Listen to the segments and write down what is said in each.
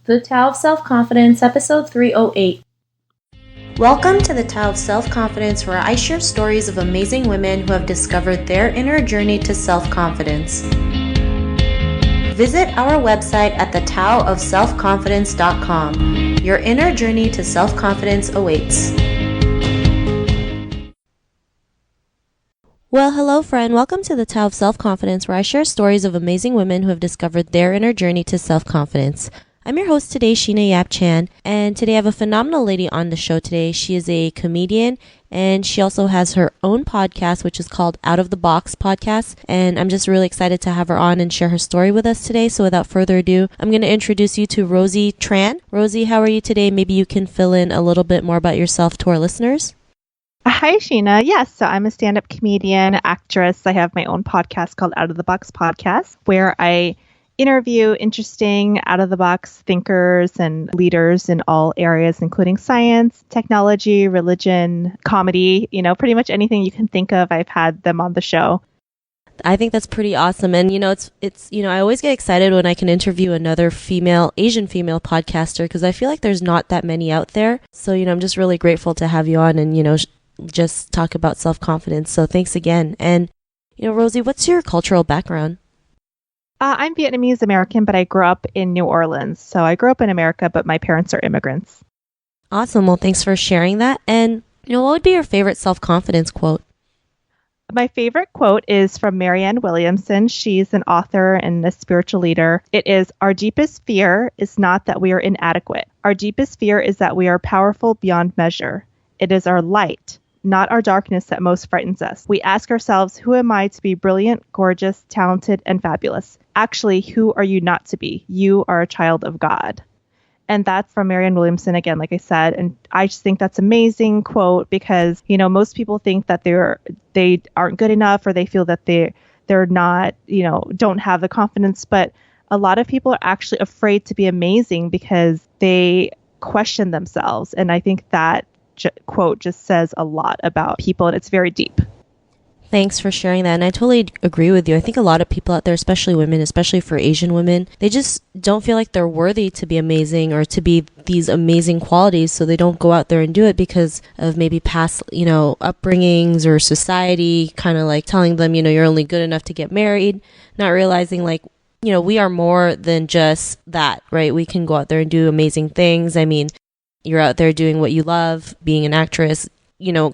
The Tao of Self-Confidence, Episode 308. Welcome to the Tao of Self-Confidence, where I share stories of amazing women who have discovered their inner journey to self-confidence. Visit our website at thetaoofselfconfidence.com. Your inner journey to self-confidence awaits. Well, hello friend. Welcome to the Tao of Self-Confidence, where I share stories of amazing women who have discovered their inner journey to self-confidence. I'm your host today, Sheena Yap Chan, and today I have a phenomenal lady on the show today. She is a comedian, and she also has her own podcast, which is called Out of the Box Podcast, and I'm just really excited to have her on and share her story with us today. So without further ado, I'm going to introduce you to Rosie Tran. Rosie, how are you today? Maybe you can fill in a little bit more about yourself to our listeners. Hi, Sheena. Yes, so I'm a stand-up comedian, actress. I have my own podcast called Out of the Box Podcast, where I interview interesting out-of-the-box thinkers and leaders in all areas, including science, technology, religion, comedy, pretty much anything you can think of. I've had them on the show. I think that's pretty awesome. And, it's I always get excited when I can interview another Asian female podcaster, because I feel like there's not that many out there. So, I'm just really grateful to have you on and, just talk about self-confidence. So thanks again. And, Rosie, what's your cultural background? I'm Vietnamese American, but I grew up in New Orleans. So I grew up in America, but my parents are immigrants. Awesome. Well, thanks for sharing that. And, what would be your favorite self-confidence quote? My favorite quote is from Marianne Williamson. She's an author and a spiritual leader. It is, "Our deepest fear is not that we are inadequate. Our deepest fear is that we are powerful beyond measure. It is our light, not our darkness, that most frightens us. We ask ourselves, who am I to be brilliant, gorgeous, talented, and fabulous? Actually, who are you not to be? You are a child of God." And that's from Marianne Williamson, again, like I said. And I just think that's an amazing quote because, most people think that they aren't good enough, or they feel that they're not, don't have the confidence. But a lot of people are actually afraid to be amazing because they question themselves. And I think that quote just says a lot about people, and it's very deep. Thanks for sharing that. And I totally agree with you. I think a lot of people out there, especially women, especially for Asian women, they just don't feel like they're worthy to be amazing or to be these amazing qualities. So they don't go out there and do it because of maybe past, upbringings or society kind of like telling them, you're only good enough to get married, not realizing we are more than just that, right? We can go out there and do amazing things. I mean, you're out there doing what you love, being an actress,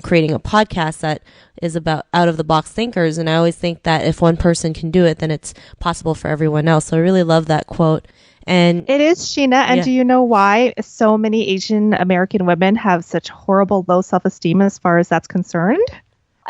creating a podcast that is about out-of-the-box thinkers. And I always think that if one person can do it, then it's possible for everyone else. So I really love that quote. And it is, Sheena. And Do you know why so many Asian American women have such horrible low self-esteem as far as that's concerned?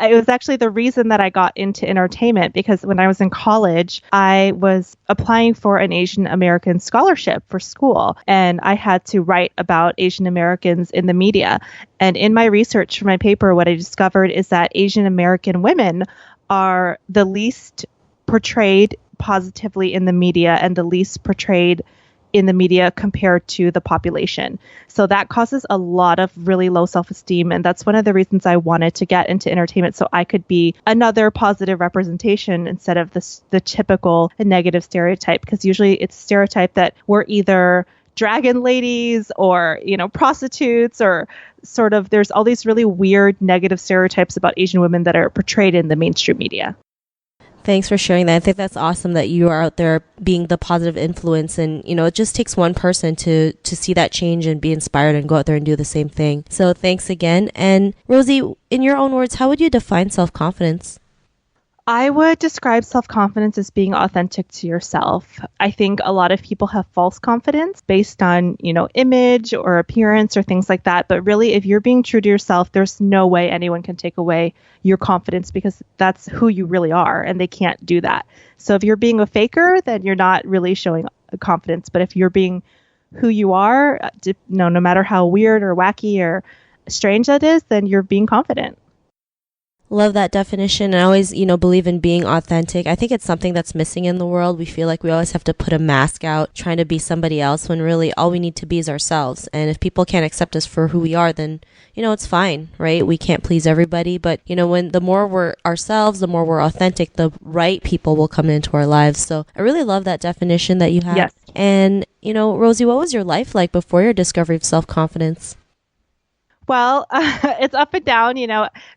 It was actually the reason that I got into entertainment, because when I was in college, I was applying for an Asian American scholarship for school, and I had to write about Asian Americans in the media. And in my research for my paper, what I discovered is that Asian American women are the least portrayed positively in the media and the least portrayed in the media compared to the population. So that causes a lot of really low self-esteem. And that's one of the reasons I wanted to get into entertainment, so I could be another positive representation instead of the typical negative stereotype. Because usually it's a stereotype that we're either dragon ladies or, prostitutes, or sort of there's all these really weird negative stereotypes about Asian women that are portrayed in the mainstream media. Thanks for sharing that. I think that's awesome that you are out there being the positive influence. And, it just takes one person to see that change and be inspired and go out there and do the same thing. So thanks again. And Rosie, in your own words, how would you define self-confidence? I would describe self-confidence as being authentic to yourself. I think a lot of people have false confidence based on, image or appearance or things like that. But really, if you're being true to yourself, there's no way anyone can take away your confidence, because that's who you really are, and they can't do that. So if you're being a faker, then you're not really showing confidence. But if you're being who you are, no matter how weird or wacky or strange that is, then you're being confident. Love that definition. I always, believe in being authentic. I think it's something that's missing in the world. We feel like we always have to put a mask out trying to be somebody else when really all we need to be is ourselves. And if people can't accept us for who we are, then, it's fine, right? We can't please everybody. But, when the more we're ourselves, the more we're authentic, the right people will come into our lives. So I really love that definition that you have. Yes. And, Rosie, what was your life like before your discovery of self-confidence? Well, it's up and down.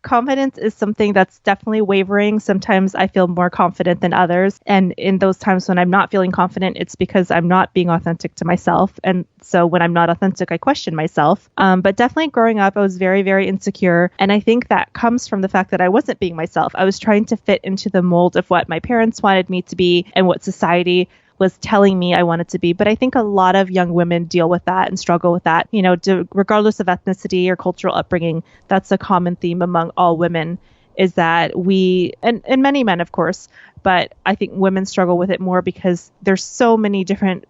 Confidence is something that's definitely wavering. Sometimes I feel more confident than others. And in those times when I'm not feeling confident, it's because I'm not being authentic to myself. And so when I'm not authentic, I question myself. But definitely growing up, I was very, very insecure. And I think that comes from the fact that I wasn't being myself. I was trying to fit into the mold of what my parents wanted me to be and what society was telling me I wanted to be. But I think a lot of young women deal with that and struggle with that, regardless of ethnicity or cultural upbringing. That's a common theme among all women, is that we, and many men, of course, but I think women struggle with it more because there's so many different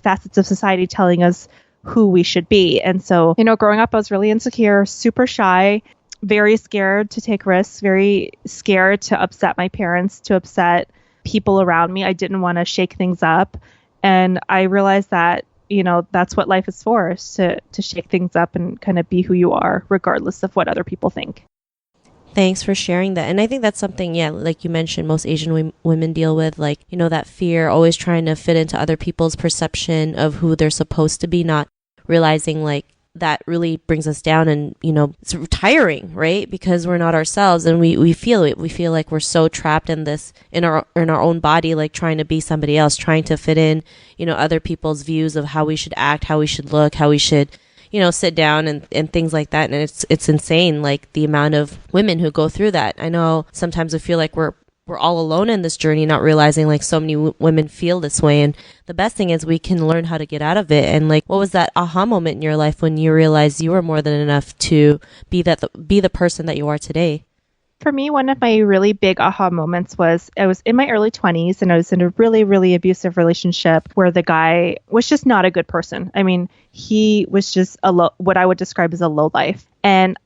facets of society telling us who we should be. And so, growing up, I was really insecure, super shy, very scared to take risks, very scared to upset my parents, to upset people around me. I didn't want to shake things up. And I realized that, that's what life is for, is to shake things up and kind of be who you are, regardless of what other people think. Thanks for sharing that. And I think that's something, like you mentioned, most Asian women deal with, like, that fear, always trying to fit into other people's perception of who they're supposed to be, not realizing like that really brings us down, and it's tiring, right? Because we're not ourselves, and we feel it. We feel like we're so trapped in this, in our own body, like trying to be somebody else, trying to fit in, other people's views of how we should act, how we should look, how we should sit down, and things like that. And it's insane, like the amount of women who go through that. I know sometimes we feel like we're all alone in this journey, not realizing like so many women feel this way. And the best thing is we can learn how to get out of it. And like, what was that aha moment in your life when you realized you were more than enough to be the person that you are today? For me, one of my really big aha moments was I was in my early 20s and I was in a really, really abusive relationship where the guy was just not a good person. I mean, he was just what I would describe as a low life. And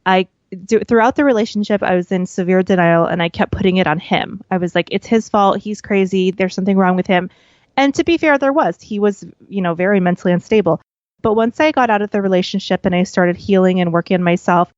throughout the relationship, I was in severe denial and I kept putting it on him. I was like, it's his fault. He's crazy. There's something wrong with him. And to be fair, there was. He was, very mentally unstable. But once I got out of the relationship and I started healing and working on myself,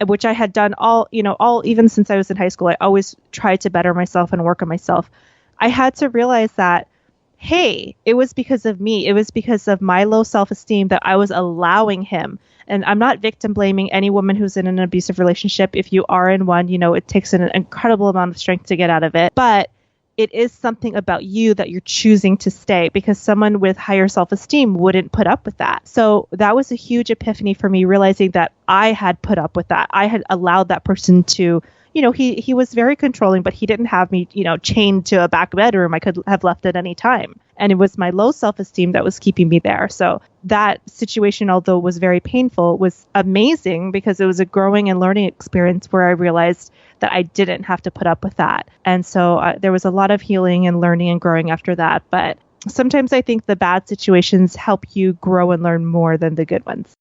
which I had done even since I was in high school, I always tried to better myself and work on myself. I had to realize that, hey, it was because of me. It was because of my low self-esteem that I was allowing him. And I'm not victim blaming any woman who's in an abusive relationship. If you are in one, it takes an incredible amount of strength to get out of it. But it is something about you that you're choosing to stay, because someone with higher self-esteem wouldn't put up with that. So that was a huge epiphany for me, realizing that I had put up with that. I had allowed that person to, he was very controlling, but he didn't have me, chained to a back bedroom. I could have left at any time. And it was my low self-esteem that was keeping me there. So that situation, although was very painful, was amazing because it was a growing and learning experience where I realized that I didn't have to put up with that. And so there was a lot of healing and learning and growing after that. But sometimes I think the bad situations help you grow and learn more than the good ones.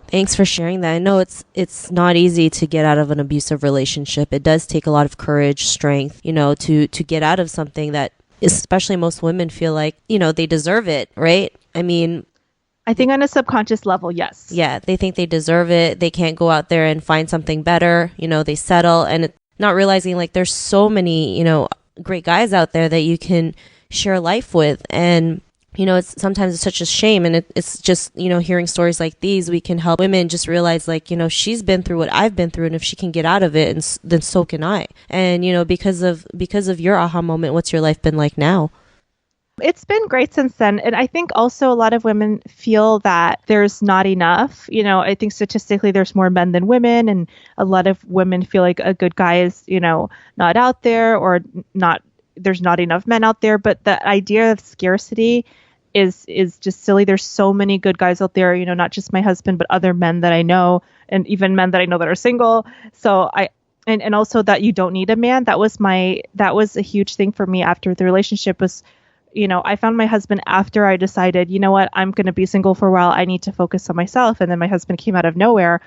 Thanks for sharing that. I know it's not easy to get out of an abusive relationship. It does take a lot of courage, strength, to get out of something that, especially most women feel like, they deserve it, right? I mean, I think on a subconscious level, yes. Yeah, they think they deserve it. They can't go out there and find something better. They settle, and not realizing like there's so many, great guys out there that you can share life with. And sometimes it's such a shame, and it's just, hearing stories like these, we can help women just realize like, she's been through what I've been through, and if she can get out of it, and then so can I. And, because of your aha moment, what's your life been like now? It's been great since then. And I think also a lot of women feel that there's not enough. I think statistically there's more men than women, and a lot of women feel like a good guy is, not out there, or there's not enough men out there. But the idea of scarcity is just silly. There's so many good guys out there, not just my husband, but other men that I know, and even men that I know that are single. So and also that you don't need a man. That was a huge thing for me after the relationship was, I found my husband after I decided, I'm going to be single for a while. I need to focus on myself. And then my husband came out of nowhere.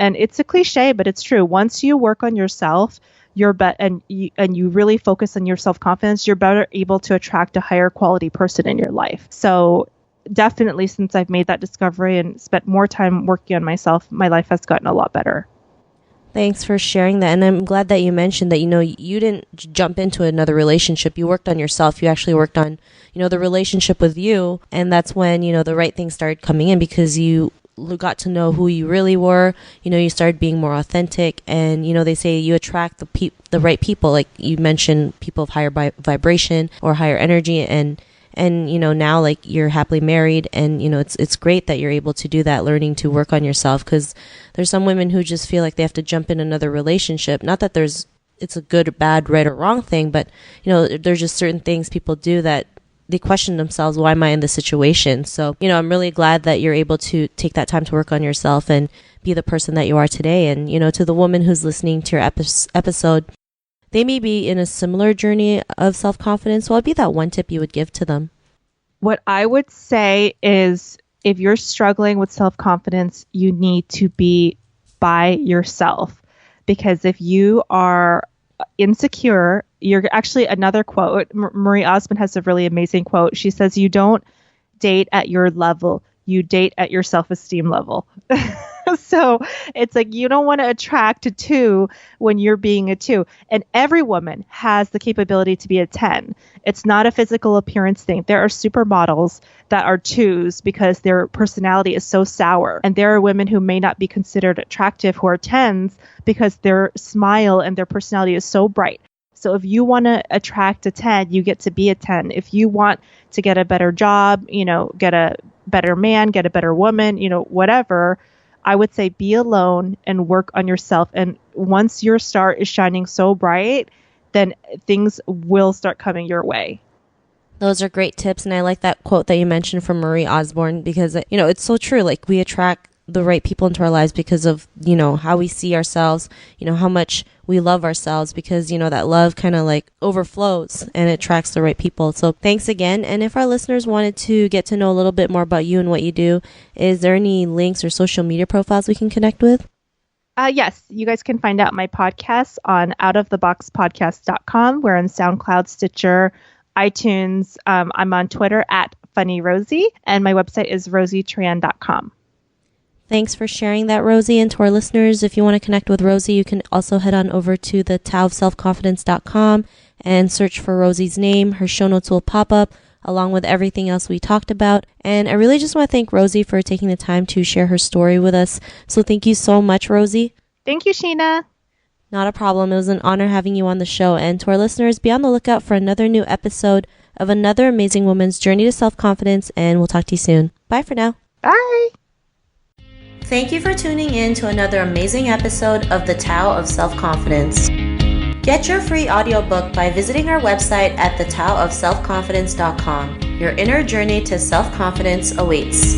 And it's a cliche, but it's true. Once you work on yourself, and you really focus on your self-confidence, you're better able to attract a higher quality person in your life. So definitely, since I've made that discovery and spent more time working on myself, my life has gotten a lot better. Thanks for sharing that. And I'm glad that you mentioned that, you didn't jump into another relationship. You worked on yourself. You actually worked on, the relationship with you. And that's when, the right things started coming in, because you got to know who you really were. You started being more authentic, and they say you attract the right people. Like you mentioned, people of higher vibration or higher energy, and now like you're happily married, and it's great that you're able to do that, learning to work on yourself, because there's some women who just feel like they have to jump in another relationship. Not that it's a good, bad, right or wrong thing, but there's just certain things people do that they question themselves, why am I in this situation? So, I'm really glad that you're able to take that time to work on yourself and be the person that you are today. And, to the woman who's listening to your episode, they may be in a similar journey of self-confidence. What would be that one tip you would give to them? What I would say is, if you're struggling with self-confidence, you need to be by yourself. Because if you are insecure, you're actually, another quote, Marie Osmond has a really amazing quote. She says, you don't date at your level, you date at your self-esteem level. So it's like, you don't want to attract a 2 when you're being a 2. And every woman has the capability to be a 10. It's not a physical appearance thing. There are supermodels that are 2s because their personality is so sour. And there are women who may not be considered attractive who are 10s because their smile and their personality is so bright. So if you want to attract a 10, you get to be a 10. If you want to get a better job, get a better man, get a better woman, whatever, I would say be alone and work on yourself. And once your star is shining so bright, then things will start coming your way. Those are great tips. And I like that quote that you mentioned from Marie Osborne, because, it's so true. Like, we attract the right people into our lives because of, how we see ourselves, how much we love ourselves, because, that love kind of like overflows and it attracts the right people. So thanks again. And if our listeners wanted to get to know a little bit more about you and what you do, is there any links or social media profiles we can connect with? Yes, you guys can find out my podcasts on outoftheboxpodcast.com. We're on SoundCloud, Stitcher, iTunes. I'm on Twitter at FunnyRosie, and my website is rosietran.com. Thanks for sharing that, Rosie. And to our listeners, if you want to connect with Rosie, you can also head on over to the taoofselfconfidence.com and search for Rosie's name. Her show notes will pop up along with everything else we talked about. And I really just want to thank Rosie for taking the time to share her story with us. So thank you so much, Rosie. Thank you, Sheena. Not a problem. It was an honor having you on the show. And to our listeners, be on the lookout for another new episode of another amazing woman's journey to self-confidence. And we'll talk to you soon. Bye for now. Bye. Thank you for tuning in to another amazing episode of The Tao of Self-Confidence. Get your free audiobook by visiting our website at thetaoofselfconfidence.com. Your inner journey to self-confidence awaits.